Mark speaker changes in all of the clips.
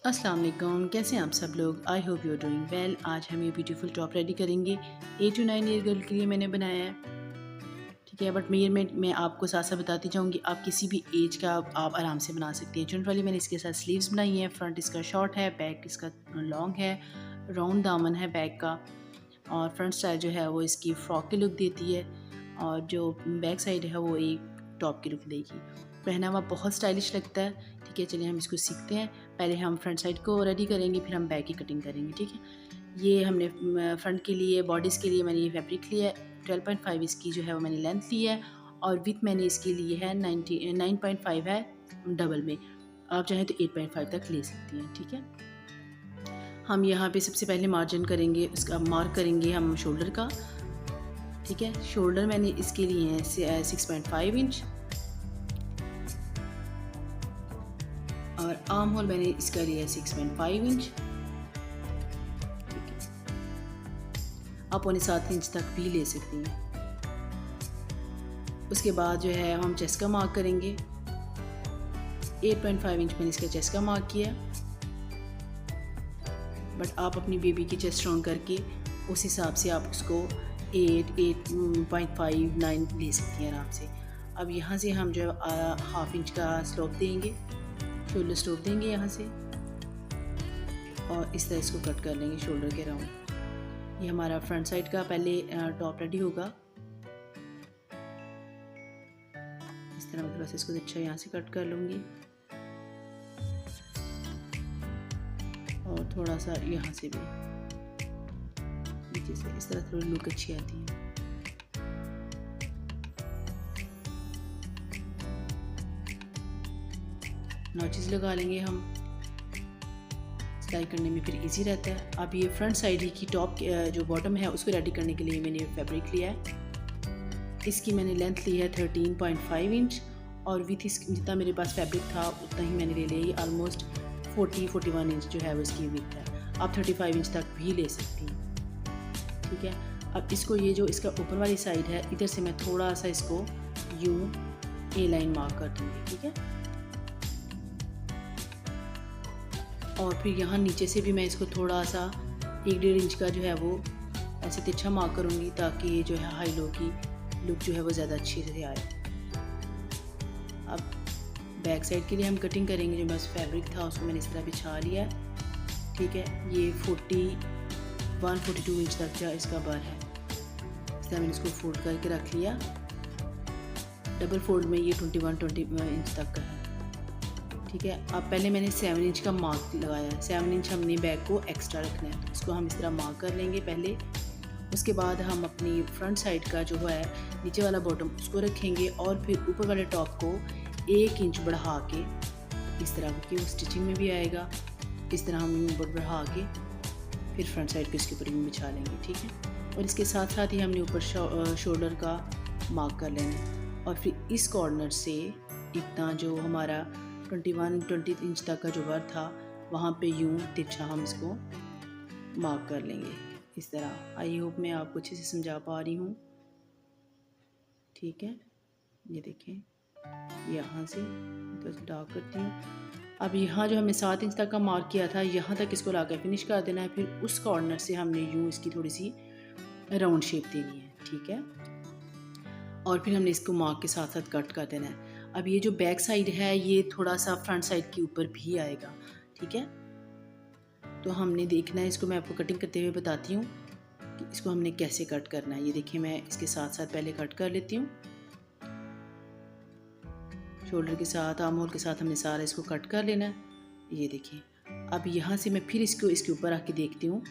Speaker 1: अस्सलाम वालेकुम, कैसे हैं आप सब लोग। I hope you are doing well. आज हम ये ब्यूटीफुल टॉप रेडी करेंगे। 8 to 9 ईयर गर्ल के लिए मैंने बनाया है, ठीक है। बट मेजरमेंट मैं आपको साथ साथ बताती जाऊँगी, आप किसी भी एज का आप आराम से बना सकती हैं। जनरली मैंने इसके साथ स्लीव्स बनाई हैं। फ्रंट इसका शॉर्ट है, बैक इसका लॉन्ग है, राउंड दामन है बैक का, और फ्रंट स्टाइल जो है वो इसकी फ्रॉक की लुक देती है, और जो बैक साइड है वो एक टॉप की लुक देगी। पहना हुआ बहुत स्टाइलिश लगता है, ठीक है। चलिए हम इसको सीखते हैं। पहले हम फ्रंट साइड को रेडी करेंगे, फिर हम बैक की कटिंग करेंगे, ठीक है। ये हमने फ्रंट के लिए, बॉडीज़ के लिए मैंने ये फैब्रिक लिया है। 12.5 इसकी जो है वो मैंने लेंथ ली है, और विथ मैंने इसके लिए है 9.5 है डबल में। आप चाहें तो 8.5 तक ले सकती हैं, ठीक है। हम यहाँ पे सबसे पहले मार्जिन करेंगे, उसका मार्क करेंगे हम शोल्डर का, ठीक है। शोल्डर मैंने इसके लिए है 6.5 इंच, और आर्म होल मैंने इसका लिया है 6.5 इंच, आप 7 इंच तक भी ले सकती हैं। उसके बाद जो है हम चेस्ट का मार्क करेंगे। 8.5 इंच मैंने इसका चेस्ट का मार्क किया, बट आप अपनी बेबी की चेस्ट राउंड करके उस हिसाब से आप उसको 8.5 9 ले सकती हैं आराम से। अब यहाँ से हम जो है हाफ इंच का स्लोप देंगे, शोल्डर स्लोप देंगे यहाँ से, और इस तरह इसको कट कर लेंगे शोल्डर के राउंड। ये हमारा फ्रंट साइड का पहले टॉप रेडी होगा। इस तरह मैं थोड़ा सा इसको अच्छा यहाँ से कट कर लूँगी, और थोड़ा सा यहाँ से भी नीचे से, इस तरह थोड़ी लुक अच्छी आती है। नॉचेस लगा लेंगे हम, सिलाई करने में फिर इजी रहता है। अब ये फ्रंट साइड की टॉप जो बॉटम है उसको रेडी करने के लिए मैंने फैब्रिक लिया है। इसकी मैंने लेंथ ली है 13.5 इंच, और विथ इस जितना मेरे पास फैब्रिक था उतना ही मैंने ले लिया। ये ऑलमोस्ट 40-41 इंच जो है वो इसकी विथ है। आप 35 इंच तक भी ले सकती हैं, ठीक है। अब इसको ये जो इसका ऊपर वाली साइड है, इधर से मैं थोड़ा सा इसको यूँ ए लाइन मार्क कर दूँगी, ठीक है। और फिर यहाँ नीचे से भी मैं इसको थोड़ा सा 1-1.5 इंच का जो है वो ऐसे तिरछा मार्क करूँगी, ताकि ये जो है हाई लो की लुक जो है वो ज़्यादा अच्छी से आए। अब बैक साइड के लिए हम कटिंग करेंगे। जो बस फैब्रिक था उसको मैंने इस तरह बिछा लिया है, ठीक है। ये 41-42 इंच तक का इसका बर है। इस तरह मैंने इसको फोल्ड करके रख लिया। डबल फोल्ड में ये 21-20 इंच तक का है, ठीक है। अब पहले मैंने 7 इंच का मार्क लगाया है। 7 इंच हमने बैक को एक्स्ट्रा रखना है, तो इसको हम इस तरह मार्क कर लेंगे पहले। उसके बाद हम अपनी फ्रंट साइड का जो है नीचे वाला बॉटम उसको रखेंगे, और फिर ऊपर वाले टॉप को 1 इंच बढ़ा के इस तरह, क्योंकि वो स्टिचिंग में भी आएगा, इस तरह हम ऊपर बढ़ा के फिर फ्रंट साइड को इसके ऊपर भी बिछा लेंगे, ठीक है। और इसके साथ साथ ही हमने ऊपर शोल्डर का मार्क कर लेना है, और फिर इस कॉर्नर से इतना जो हमारा 21-20 इंच तक का जो वर्क था वहाँ पे यूँ तिरछा हम इसको मार्क कर लेंगे इस तरह। आई होप मैं आपको अच्छे से समझा पा रही हूँ, ठीक है। ये देखें, यहाँ से तो डार्क करती हूँ। अब यहाँ जो हमने 7 इंच तक का मार्क किया था, यहाँ तक इसको लाकर फिनिश कर देना है। फिर उस कॉर्नर से हमने यूँ इसकी थोड़ी सी राउंड शेप देनी है, ठीक है। और फिर हमने इसको मार्क के साथ साथ कट कर देना है। अब ये जो बैक साइड है ये थोड़ा सा फ्रंट साइड के ऊपर भी आएगा, ठीक है। तो हमने देखना है इसको, मैं आपको कटिंग करते हुए बताती हूँ कि इसको हमने कैसे कट करना है। ये देखिए, मैं इसके साथ साथ पहले कट कर लेती हूँ। शोल्डर के साथ, आर्म होल के साथ हमने सारा इसको कट कर लेना है। ये देखिए, अब यहाँ से मैं फिर इसको इसके ऊपर आके देखती हूँ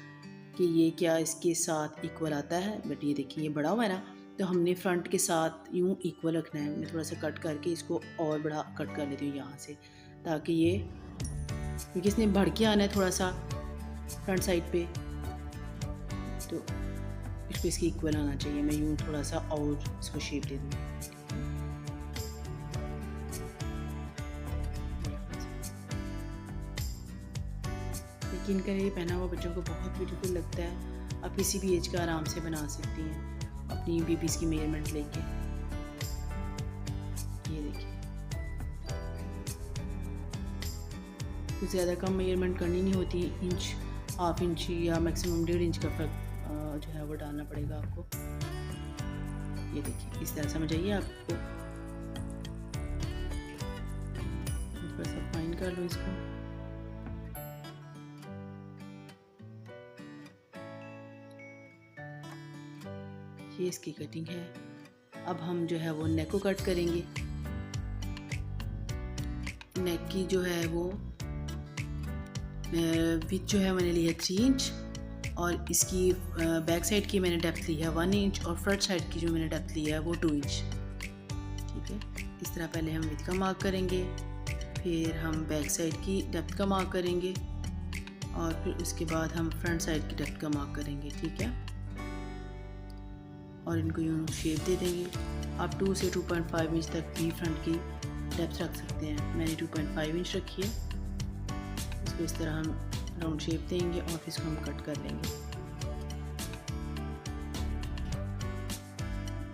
Speaker 1: कि ये क्या इसके साथ इक्वल आता है। बट ये देखिए, ये बड़ा हुआ है ना, तो हमने फ्रंट के साथ यूँ इक्वल रखना है। मैं थोड़ा सा कट करके इसको और बड़ा कट कर लेती हूँ यहाँ से, ताकि ये, क्योंकि इसने बढ़ के आना है थोड़ा सा फ्रंट साइड पे, तो इसको इसकी इक्वल आना चाहिए। मैं यूँ थोड़ा सा और इसको शेप दे दूँ। यकीन करिए, पहना हुआ बच्चों को बहुत ब्यूटीफुल लगता है। आप किसी भी एज का आराम से बना सकती हैं अपनी बेबीज़ की मेजरमेंट लेके। ये देखिए, कुछ ज़्यादा कम मेजरमेंट करनी नहीं होती, इंच, हाफ इंच या मैक्सिमम 1.5 इंच का फ़र्क जो है वो डालना पड़ेगा आपको। ये देखिए इस तरह समझ आइए आपको, थोड़ा सा फाइन कर लो इसको। ये इसकी कटिंग है। अब हम जो है वो नेक को कट करेंगे। नेक की जो है वो विथ जो है मैंने ली है 3 इंच और इसकी बैक साइड की मैंने डेप्थ ली है 1 इंच और फ्रंट साइड की जो मैंने डेप्थ ली है वो 2 इंच। ठीक है, इस तरह पहले हम विथ का मार्क करेंगे, फिर हम बैक साइड की डेप्थ का मार्क करेंगे और फिर उसके बाद हम फ्रंट साइड की डेप्थ का मार्क करेंगे। ठीक है, और इनको यूँ शेप दे देंगे। आप 2 से 2.5 इंच तक भी फ्रंट की डेप्थ रख सकते हैं। मैंने 2.5 इंच रखी है। इसको इस तरह हम राउंड शेप देंगे और फिर इसको हम कट कर लेंगे।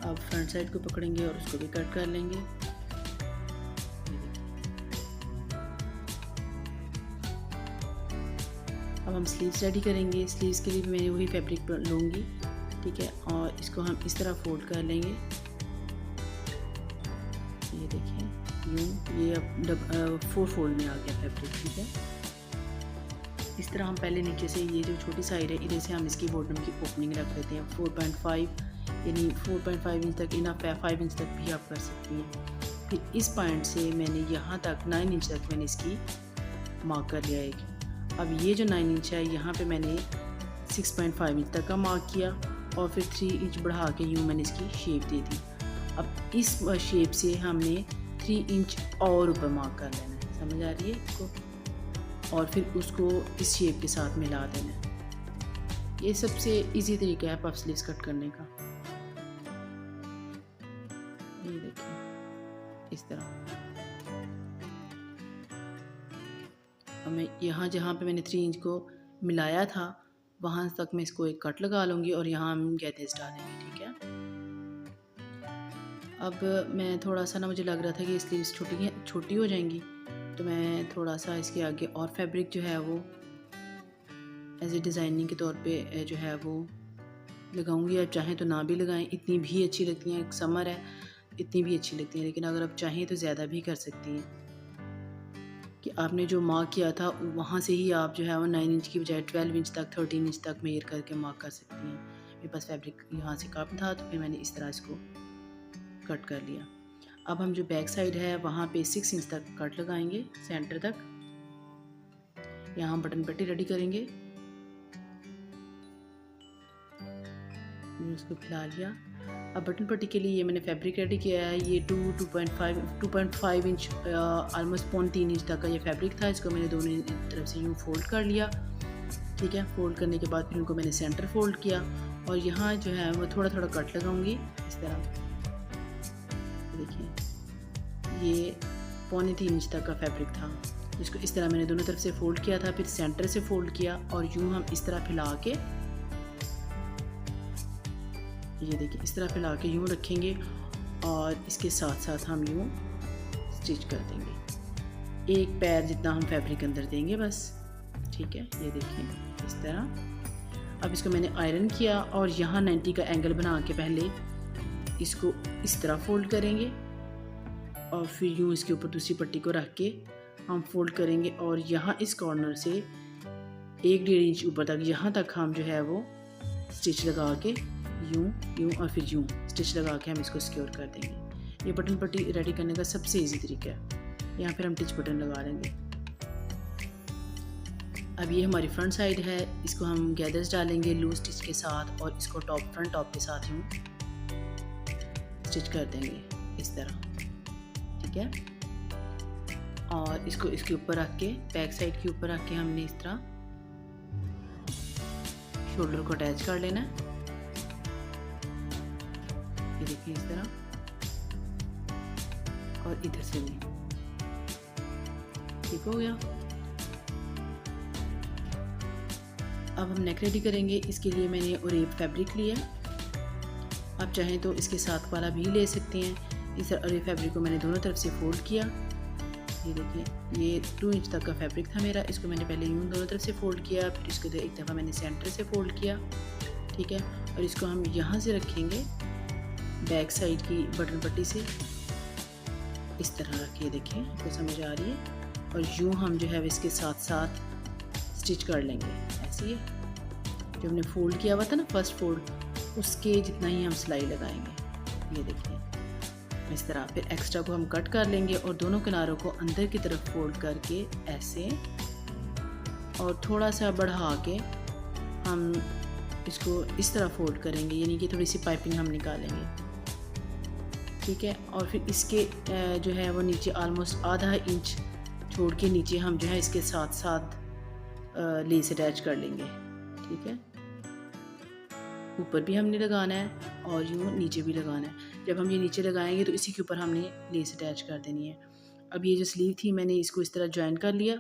Speaker 1: अब फ्रंट साइड को पकड़ेंगे और उसको भी कट कर लेंगे। अब हम स्लीव्स रेडी करेंगे। स्लीव्स के लिए भी मैंने वही फैब्रिक लूँगी। ठीक है, और इसको हम इस तरह फोल्ड कर लेंगे। ये देखें यूँ, ये अब 4 फोल्ड में आ गया फैब्रिक। ठीक है, इस तरह हम पहले नीचे से ये जो छोटी साइड है इधर से हम इसकी बॉटम की ओपनिंग रख देते हैं 4.5, यानी 4.5 इंच तक इनफ है। 5 इंच तक भी आप कर सकती हैं। फिर इस पॉइंट से मैंने यहाँ तक 9 इंच तक मैंने इसकी मार्क कर लिया एक। अब ये जो 9 इंच है यहाँ पे मैंने 6.5 इंच तक का मार्क किया और फिर 3 इंच बढ़ा के यूँ मैंने इसकी शेप दे दी। अब इस शेप से हमने 3 इंच और ऊपर मार्क कर लेना है। समझ आ रही है इसको? और फिर उसको इस शेप के साथ मिला देना है। ये सबसे इजी तरीका है पफ स्लीव्स कट करने का। ये देखिए इस तरह। अब मैं यहाँ जहाँ पे मैंने 3 इंच को मिलाया था वहाँ तक मैं इसको एक कट लगा लूँगी और यहाँ हम गैदेज डालेंगे। ठीक है, अब मैं थोड़ा सा ना, मुझे लग रहा था कि स्लीव्स छोटी हो जाएंगी, तो मैं थोड़ा सा इसके आगे और फैब्रिक जो है वो एज ए डिज़ाइनिंग के तौर पे जो है वो लगाऊंगी। आप चाहें तो ना भी लगाएं, इतनी भी अच्छी लगती हैं। समर है, इतनी भी अच्छी लगती हैं, लेकिन अगर आप चाहें तो ज़्यादा भी कर सकती हैं कि आपने जो मार्क किया था वहाँ से ही आप जो है वो 9 इंच की बजाय 12 इंच तक, 13 इंच तक मेजर करके मार्क कर सकती हैं। मेरे पास फैब्रिक यहाँ से कम था तो फिर मैंने इस तरह इसको कट कर लिया। अब हम जो बैक साइड है वहाँ पे 6 इंच तक कट लगाएंगे सेंटर तक। यहाँ बटन पट्टी रेडी करेंगे। उसको फैला लिया। अब बटन पट्टी के लिए ये मैंने फैब्रिक रेडी किया है। ये 2.5 इंच ऑलमोस्ट 3 इंच तक का ये फैब्रिक था। इसको मैंने दोनों तरफ से यूँ फोल्ड कर लिया। ठीक है, फोल्ड करने के बाद फिर उनको मैंने सेंटर फोल्ड किया और यहाँ जो है वो थोड़ा थोड़ा कट लगाऊंगी इस तरह। देखिए ये 3.25 इंच तक का फैब्रिक था, जिसको इस तरह मैंने दोनों तरफ से फोल्ड किया था, फिर सेंटर से फोल्ड किया और यूँ हम इस तरह फैला के, ये देखिए इस तरह फैला के यूँ रखेंगे और इसके साथ साथ हम यूँ स्टिच कर देंगे। एक पैर जितना हम फैब्रिक अंदर देंगे बस। ठीक है, ये देखिए इस तरह। अब इसको मैंने आयरन किया और यहाँ 90 का एंगल बना के पहले इसको इस तरह फोल्ड करेंगे और फिर यूँ इसके ऊपर दूसरी पट्टी को रख के हम फोल्ड करेंगे और यहाँ इस कॉर्नर से 1-1.5 इंच ऊपर तक, यहाँ तक हम जो है वो स्टिच लगा के यूँ और फिर यूँ स्टिच लगा के हम इसको सिक्योर कर देंगे। ये बटन पट्टी रेडी करने का सबसे इजी तरीका है। यहाँ फिर हम टिच बटन लगा लेंगे। अब ये हमारी फ्रंट साइड है, इसको हम गैदर्स डालेंगे लूज स्टिच के साथ और इसको फ्रंट टॉप के साथ यूँ स्टिच कर देंगे इस तरह। ठीक है, और इसको इसके ऊपर रख के, बैक साइड के ऊपर रख के हमने इस तरह शोल्डर को अटैच कर लेना है। ये देखिए इस तरह, और इधर से भी। ठीक हो गया। अब हम नेक रेडी करेंगे। इसके लिए मैंने ओरेप फैब्रिक लिया। आप चाहें तो इसके साथ वाला भी ले सकते हैं। इस ओरेप फैब्रिक को मैंने दोनों तरफ से फोल्ड किया। ये देखिए, ये 2 इंच तक का फैब्रिक था मेरा। इसको मैंने पहले यूँ दोनों तरफ से फ़ोल्ड किया, फिर इसको एक दफ़ा मैंने सेंटर से फ़ोल्ड किया, ठीक है। और इसको हम यहाँ से रखेंगे बैक साइड की बटन पट्टी से, इस तरह रखिए। देखिए, आपको समझ आ रही है। और यूँ हम जो है इसके साथ साथ स्टिच कर लेंगे ऐसे ही। जो हमने फ़ोल्ड किया हुआ था ना, फर्स्ट फ़ोल्ड, उसके जितना ही हम सिलाई लगाएंगे। ये देखिए इस तरह। फिर एक्स्ट्रा को हम कट कर लेंगे और दोनों किनारों को अंदर की तरफ फोल्ड करके ऐसे, और थोड़ा सा बढ़ा के हम इसको इस तरह फोल्ड करेंगे, यानी कि थोड़ी सी पाइपिंग हम निकालेंगे, ठीक है। और फिर इसके जो है वो नीचे ऑलमोस्ट आधा इंच छोड़ के नीचे हम जो है इसके साथ साथ लेस अटैच कर लेंगे, ठीक है। ऊपर भी हमने लगाना है और यूँ नीचे भी लगाना है। जब हम ये नीचे लगाएंगे तो इसी के ऊपर हमने लेस अटैच कर देनी है। अब ये जो स्लीव थी, मैंने इसको इस तरह जॉइन कर लिया।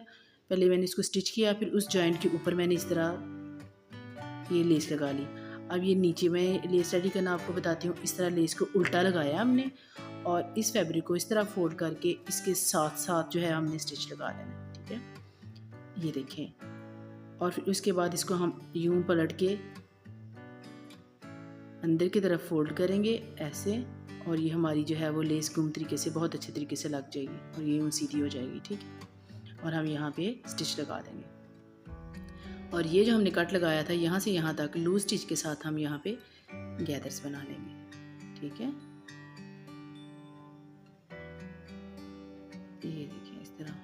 Speaker 1: पहले मैंने इसको स्टिच किया, फिर उस जॉइंट के ऊपर मैंने इस तरह ये लेस लगा ली। अब ये नीचे मैं लेस रेडी करना आपको बताती हूँ। इस तरह लेस को उल्टा लगाया हमने और इस फैब्रिक को इस तरह फोल्ड करके इसके साथ साथ जो है हमने स्टिच लगा लेना है, ठीक है। ये देखें। और फिर उसके बाद इसको हम यूँ पलट के अंदर की तरफ फोल्ड करेंगे ऐसे, और ये हमारी जो है वो लेस गुम तरीके से बहुत अच्छे तरीके से लग जाएगी और ये यूँ सीधी हो जाएगी, ठीक है। और हम यहाँ पे स्टिच लगा देंगे। और ये जो हमने कट लगाया था यहाँ से यहाँ तक लूज स्टिच के साथ हम यहाँ पे गैदर्स बना लेंगे, ठीक है। ये देखिए इस तरह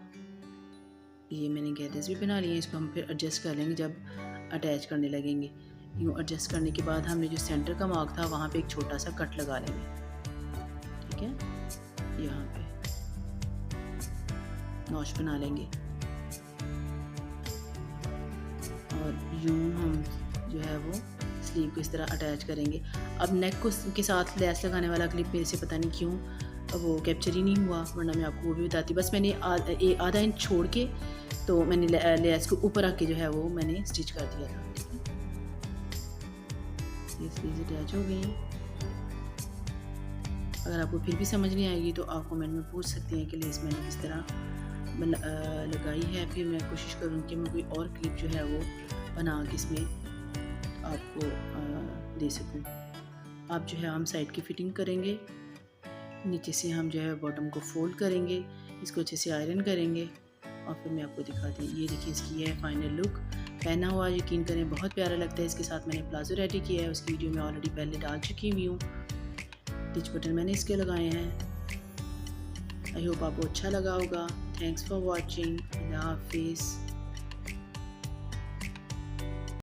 Speaker 1: ये मैंने गैदर्स भी बना लिए। इसको हम फिर एडजस्ट कर लेंगे जब अटैच करने लगेंगे। यूँ एडजस्ट करने के बाद हमने जो सेंटर का मार्क था वहाँ पे एक छोटा सा कट लगा लेंगे, ठीक है। यहाँ पे नॉच बना लेंगे और यूँ हम जो है वो स्लीव को इस तरह अटैच करेंगे। अब नेक को के साथ लेस लगाने वाला क्लिप मेरे से पता नहीं क्यों वो कैप्चर ही नहीं हुआ, वरना मैं आपको वो भी बताती। बस मैंने आधा इंच छोड़ के तो मैंने लेस को ऊपर आके जो है वो मैंने स्टिच कर दिया था, ठीक है। ये स्लीव्स अटैच हो गई हैं। अगर आपको फिर भी समझ नहीं आएगी तो आप कमेंट में पूछ सकते हैं कि लेस मैंने किस तरह लगाई है। फिर मैं कोशिश करूँगी कि मैं कोई और क्लिप जो है वो बना के इसमें आपको दे सकूँ। आप जो है हम साइड की फिटिंग करेंगे, नीचे से हम जो है बॉटम को फोल्ड करेंगे, इसको अच्छे से आयरन करेंगे और फिर मैं आपको दिखाती हूँ। ये देखिए इसकी ये है फाइनल लुक। पहना हुआ यकीन करें बहुत प्यारा लगता है। इसके साथ मैंने प्लाजो रेडी किया है, उसकी वीडियो मैं ऑलरेडी पहले डाल चुकी हुई हूँ। टिच बटन मैंने इसके लगाए हैं। आई होप आपको अच्छा लगा होगा। Thanks for watching. अल्लाह हाफिज़।